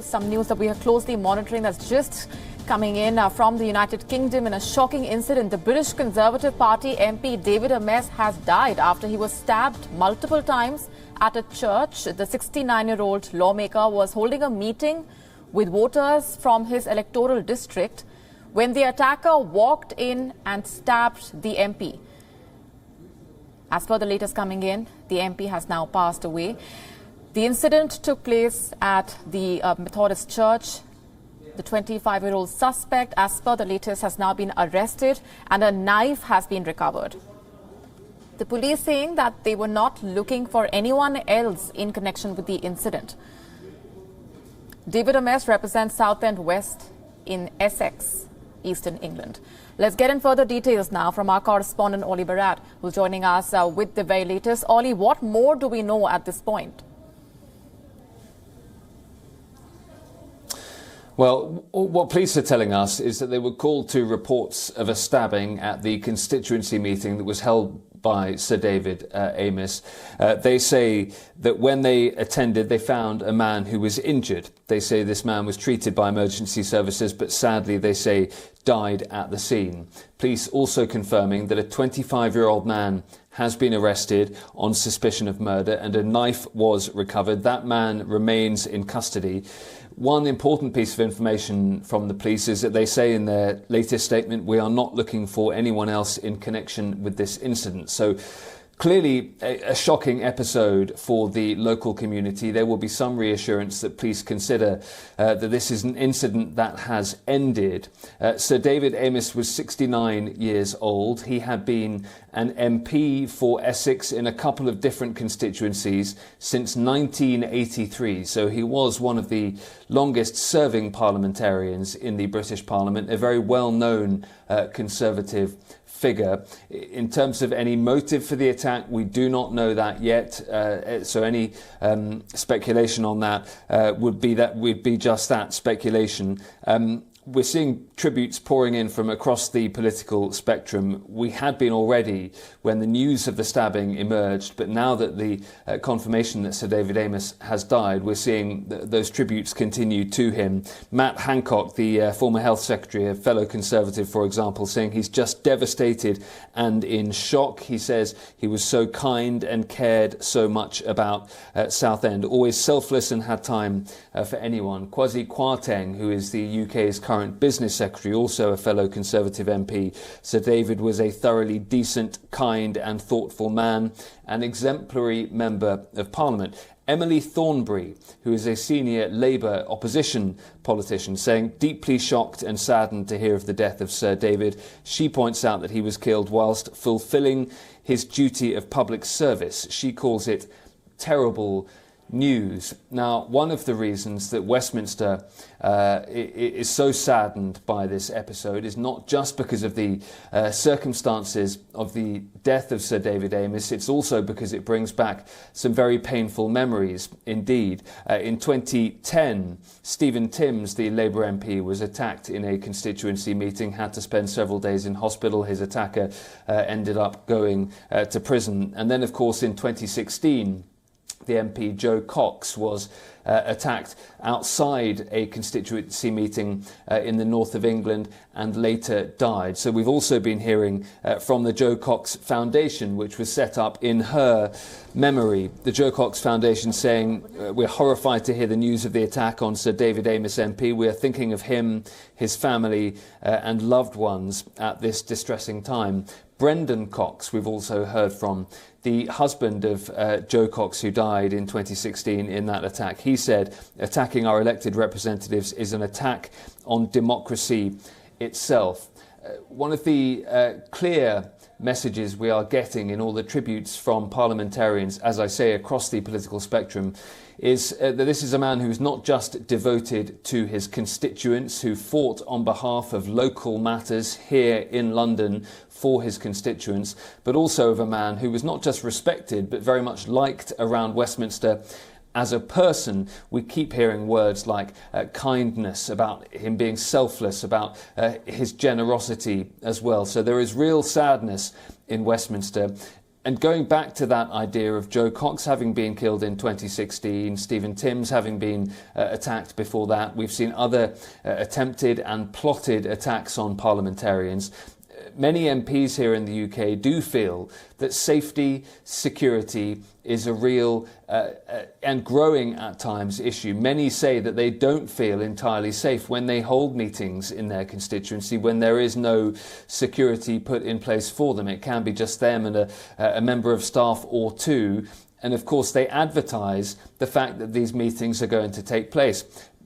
Some news that we are closely monitoring that's just coming in from the United Kingdom. In a shocking incident, the British Conservative Party MP David Amess has died after he was stabbed multiple times at a church. The 69-year-old lawmaker was holding a meeting with voters from his electoral district when the attacker walked in and stabbed the MP. As per the latest coming in, the MP has now passed away. The incident took place at the Methodist Church. The 25-year-old suspect, as per the latest, has now been arrested and a knife has been recovered. The police saying that they were not looking for anyone else in connection with the incident. David Amess represents Southend West in Essex, Eastern England. Let's get in further details now from our correspondent Ollie Barat, who's joining us with the very latest. Ollie, what more do we know at this point? Well, what police are telling us is that they were called to reports of a stabbing at the constituency meeting that was held by Sir David Amess. They say that when they attended, they found a man who was injured. They say this man was treated by emergency services, but sadly, they say, died at the scene. Police also confirming that a 25-year-old man has been arrested on suspicion of murder and a knife was recovered. That man remains in custody. One important piece of information from the police is that they say in their latest statement, we are not looking for anyone else in connection with this incident. So clearly a shocking episode for the local community. There will be some reassurance that police consider that this is an incident that has ended. Sir David Amess was 69 years old. He had been an MP for Essex in a couple of different constituencies since 1983. So he was one of the longest serving parliamentarians in the British Parliament, a very well-known Conservative figure. In terms of any motive for the attack, we do not know that yet. So any speculation on that would be just that, speculation. We're seeing tributes pouring in from across the political spectrum. We had been already when the news of the stabbing emerged, but now that the confirmation that Sir David Amess has died, we're seeing those tributes continue to him. Matt Hancock, the former Health Secretary, a fellow Conservative, for example, saying he's just devastated and in shock. He says he was so kind and cared so much about Southend, always selfless and had time for anyone. Kwasi Kwarteng, who is the UK's current Business Secretary, also a fellow Conservative MP. Sir David was a thoroughly decent, kind and thoughtful man, an exemplary Member of Parliament. Emily Thornbury, who is a senior Labour opposition politician, saying deeply shocked and saddened to hear of the death of Sir David. She points out that he was killed whilst fulfilling his duty of public service. She calls it terrible news. Now, one of the reasons that Westminster is so saddened by this episode is not just because of the circumstances of the death of Sir David Amess, it's also because it brings back some very painful memories indeed. In 2010, Stephen Timms, the Labour MP, was attacked in a constituency meeting, had to spend several days in hospital. His attacker ended up going to prison. And then, of course, in 2016, the MP Joe Cox was attacked outside a constituency meeting in the north of England and later died. So we've also been hearing from the Joe Cox Foundation, which was set up in her memory. The Joe Cox Foundation saying, we're horrified to hear the news of the attack on Sir David Amess MP. We are thinking of him, his family and loved ones at this distressing time. Brendan Cox, we've also heard from, the husband of Joe Cox, who died in 2016 in that attack. He said, attacking our elected representatives is an attack on democracy itself. One of the clear messages we are getting in all the tributes from parliamentarians, as I say, across the political spectrum, is that this is a man who is not just devoted to his constituents, who fought on behalf of local matters here in London for his constituents, but also of a man who was not just respected, but very much liked around Westminster as a person. We keep hearing words like kindness, about him being selfless, about his generosity as well. So there is real sadness in Westminster. And going back to that idea of Joe Cox having been killed in 2016, Stephen Timms having been attacked before that, we've seen other attempted and plotted attacks on parliamentarians. Many MPs here in the UK do feel that safety, security is a real and growing at times issue. Many say that they don't feel entirely safe when they hold meetings in their constituency, when there is no security put in place for them. It can be just them and a member of staff or two. And of course, they advertise the fact that these meetings are going to take place.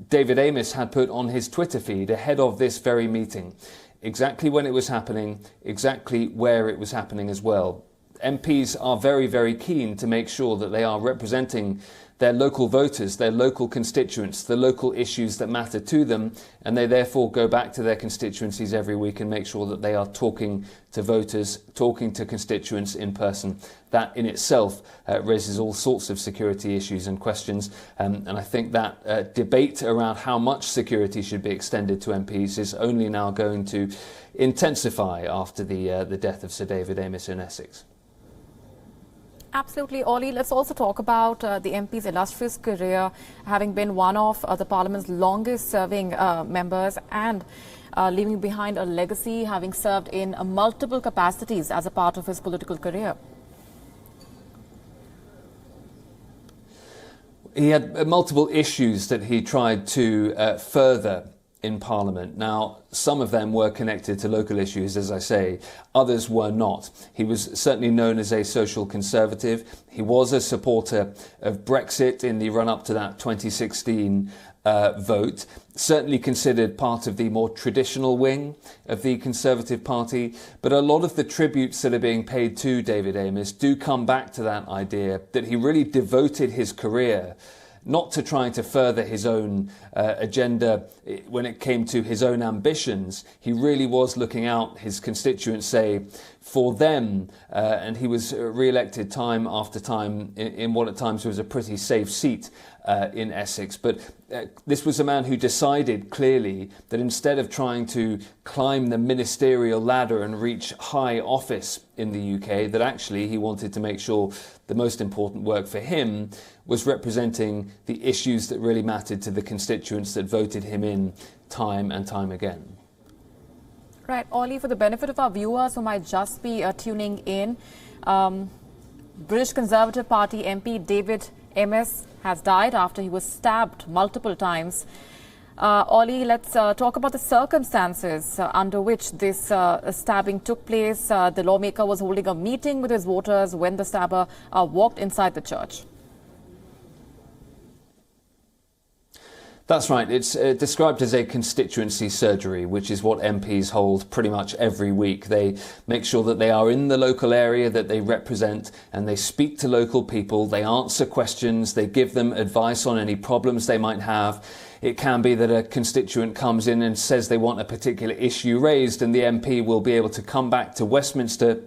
David Amess had put on his Twitter feed ahead of this very meeting exactly when it was happening, exactly where it was happening as well. MPs are very, very keen to make sure that they are representing their local voters, their local constituents, the local issues that matter to them, and they therefore go back to their constituencies every week and make sure that they are talking to voters, talking to constituents in person. That in itself raises all sorts of security issues and questions, and I think that debate around how much security should be extended to MPs is only now going to intensify after the death of Sir David Amess in Essex. Absolutely, Ollie. Let's also talk about the MP's illustrious career, having been one of the Parliament's longest-serving members and leaving behind a legacy, having served in multiple capacities as a part of his political career. He had multiple issues that he tried to further in Parliament. Now, some of them were connected to local issues, as I say. Others were not. He was certainly known as a social conservative. He was a supporter of Brexit in the run-up to that 2016 vote. Certainly considered part of the more traditional wing of the Conservative Party. But a lot of the tributes that are being paid to David Amess do come back to that idea that he really devoted his career not to trying to further his own agenda when it came to his own ambitions. He really was looking out, his constituents say, for them. And he was re-elected time after time in what at times was a pretty safe seat in Essex. But this was a man who decided clearly that instead of trying to climb the ministerial ladder and reach high office in the UK, that actually he wanted to make sure the most important work for him was representing the issues that really mattered to the constituents that voted him in time and time again. Right, Ollie, for the benefit of our viewers who might just be tuning in, British Conservative Party MP David Amess has died after he was stabbed multiple times. Ollie, let's talk about the circumstances under which this stabbing took place. The lawmaker was holding a meeting with his voters when the stabber walked inside the church. That's right. It's described as a constituency surgery, which is what MPs hold pretty much every week. They make sure that they are in the local area that they represent and they speak to local people. They answer questions. They give them advice on any problems they might have. It can be that a constituent comes in and says they want a particular issue raised, and the MP will be able to come back to Westminster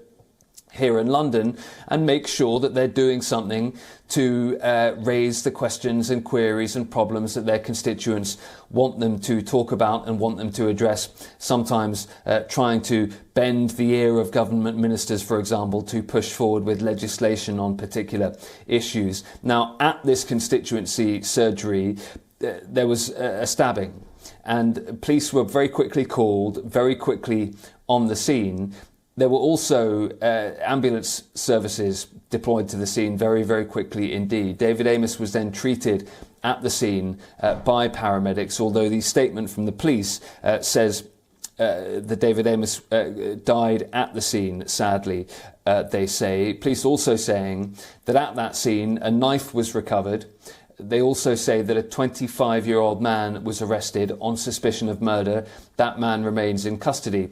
here in London and make sure that they're doing something to raise the questions and queries and problems that their constituents want them to talk about and want them to address, sometimes trying to bend the ear of government ministers, for example, to push forward with legislation on particular issues. Now, at this constituency surgery, there was a stabbing, and police were very quickly called, very quickly on the scene. There were also ambulance services deployed to the scene very, very quickly indeed. David Amess was then treated at the scene by paramedics, although the statement from the police says that David Amess died at the scene, sadly, they say. Police also saying that at that scene a knife was recovered. They also say that a 25-year-old man was arrested on suspicion of murder. That man remains in custody.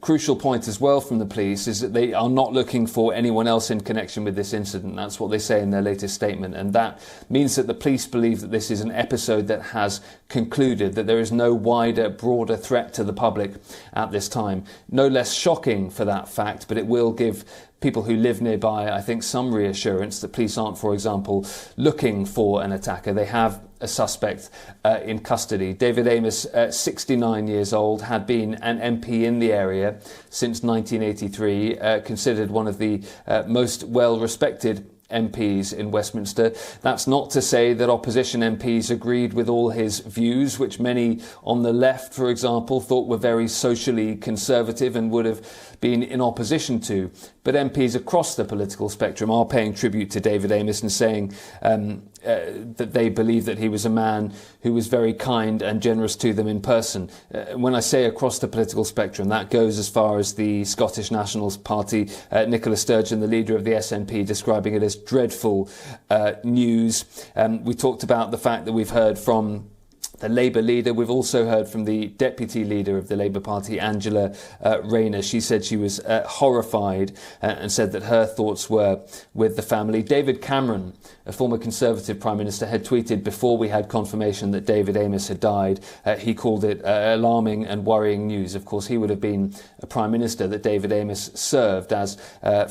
Crucial point as well from the police is that they are not looking for anyone else in connection with this incident. That's what they say in their latest statement. And that means that the police believe that this is an episode that has concluded, that there is no wider, broader threat to the public at this time. No less shocking for that fact, but it will give people who live nearby, I think, some reassurance that police aren't, for example, looking for an attacker. They have a suspect in custody. David Amess, 69 years old, had been an MP in the area since 1983, considered one of the most well-respected MPs in Westminster. That's not to say that opposition MPs agreed with all his views, which many on the left, for example, thought were very socially conservative and would have been in opposition to. But MPs across the political spectrum are paying tribute to David Amess and saying that they believe that he was a man who was very kind and generous to them in person. When I say across the political spectrum, that goes as far as the Scottish National Party, Nicola Sturgeon, the leader of the SNP, describing it as dreadful news. We talked about the fact that we've heard from the Labour leader. We've also heard from the deputy leader of the Labour Party, Angela Rayner. She said she was horrified and said that her thoughts were with the family. David Cameron, a former Conservative Prime Minister, had tweeted before we had confirmation that David Amess had died. He called it alarming and worrying news. Of course, he would have been a Prime Minister that David Amess served as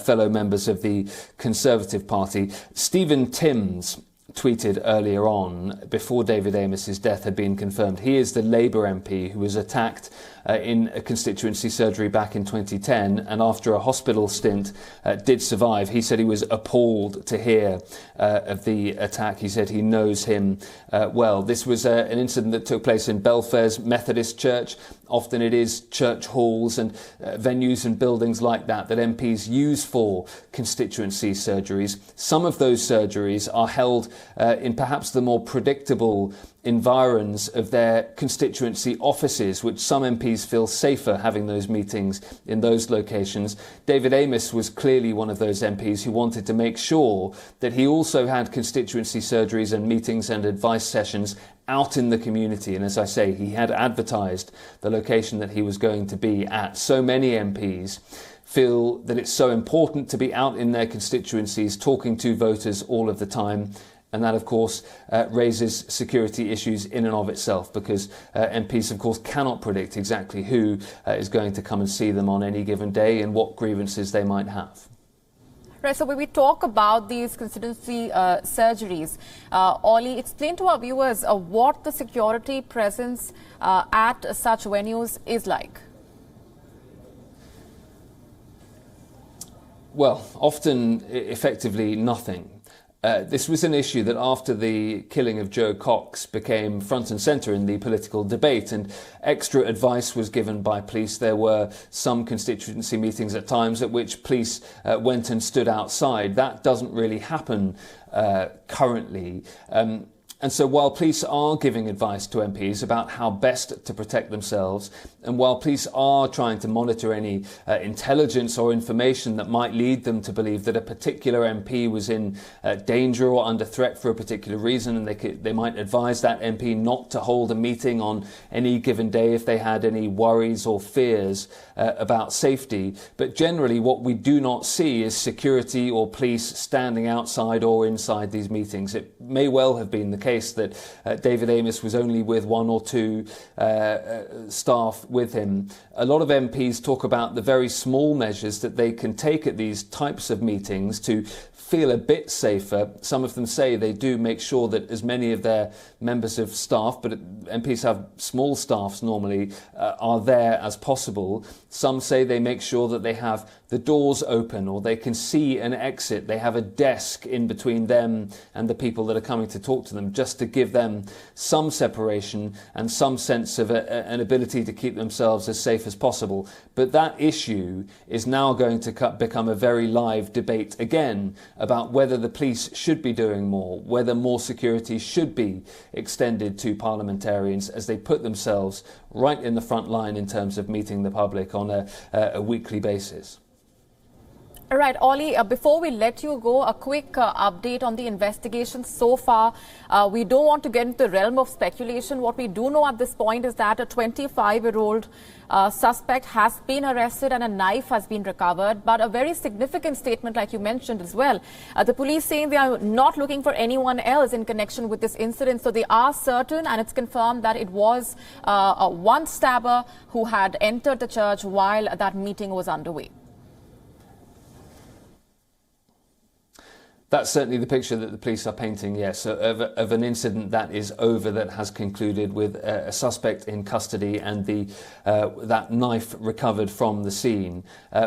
fellow members of the Conservative Party. Stephen Timms tweeted earlier on, before David Amess's death had been confirmed. He is the Labour MP who was attacked in a constituency surgery back in 2010, and after a hospital stint did survive. He said he was appalled to hear of the attack. He said he knows him well. This was an incident that took place in Belfairs Methodist Church. Often it is church halls and venues and buildings like that that MPs use for constituency surgeries. Some of those surgeries are held in perhaps the more predictable environs of their constituency offices, which some MPs feel safer having those meetings in those locations. David Amess was clearly one of those MPs who wanted to make sure that he also had constituency surgeries and meetings and advice sessions out in the community. And as I say, he had advertised the location that he was going to be at. So many MPs feel that it's so important to be out in their constituencies talking to voters all of the time. And that, of course, raises security issues in and of itself, because MPs, of course, cannot predict exactly who is going to come and see them on any given day and what grievances they might have. Right, so when we talk about these constituency surgeries, Ollie, explain to our viewers what the security presence at such venues is like. Well, often, effectively, nothing. This was an issue that after the killing of Joe Cox became front and centre in the political debate, and extra advice was given by police. There were some constituency meetings at times at which police went and stood outside. That doesn't really happen currently. And so while police are giving advice to MPs about how best to protect themselves, and while police are trying to monitor any intelligence or information that might lead them to believe that a particular MP was in danger or under threat for a particular reason, and they might advise that MP not to hold a meeting on any given day if they had any worries or fears about safety. But generally what we do not see is security or police standing outside or inside these meetings. It may well have been the case that David Amess was only with one or two staff with him. A lot of MPs talk about the very small measures that they can take at these types of meetings to feel a bit safer. Some of them say they do make sure that as many of their members of staff, but MPs have small staffs normally, are there as possible. Some say they make sure that they have the doors open or they can see an exit. They have a desk in between them and the people that are coming to talk to them, just to give them some separation and some sense of an ability to keep themselves as safe as possible. But that issue is now going to become a very live debate again about whether the police should be doing more, whether more security should be extended to parliamentarians as they put themselves right in the front line in terms of meeting the public on a weekly basis. All right, Ollie, before we let you go, a quick update on the investigation so far. We don't want to get into the realm of speculation. What we do know at this point is that a 25-year-old suspect has been arrested and a knife has been recovered. But a very significant statement, like you mentioned as well, the police saying they are not looking for anyone else in connection with this incident. So they are certain, and it's confirmed that it was one stabber who had entered the church while that meeting was underway. That's certainly the picture that the police are painting, yes, of an incident that is over, that has concluded with a suspect in custody and that knife recovered from the scene.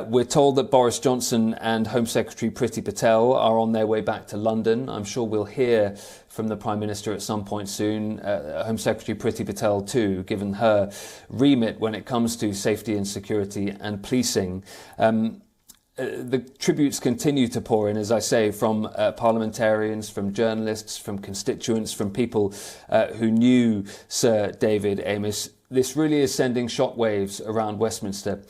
We're told that Boris Johnson and Home Secretary Priti Patel are on their way back to London. I'm sure we'll hear from the Prime Minister at some point soon. Home Secretary Priti Patel too, given her remit when it comes to safety and security and policing. The tributes continue to pour in, as I say, from parliamentarians, from journalists, from constituents, from people who knew Sir David Amess. This really is sending shockwaves around Westminster.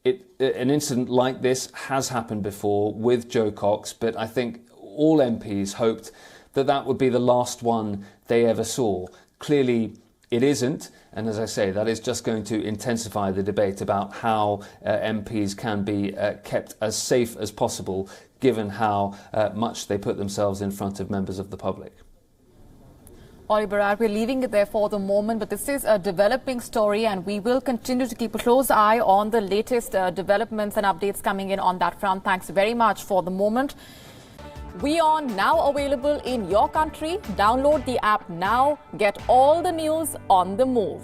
An incident like this has happened before with Joe Cox, but I think all MPs hoped that that would be the last one they ever saw. Clearly, it isn't, and as I say, that is just going to intensify the debate about how MPs can be kept as safe as possible, given how much they put themselves in front of members of the public. Oli Barat, we're leaving it there for the moment, but this is a developing story and we will continue to keep a close eye on the latest developments and updates coming in on that front. Thanks very much for the moment. WION now available in your country. Download the app now. Get all the news on the move.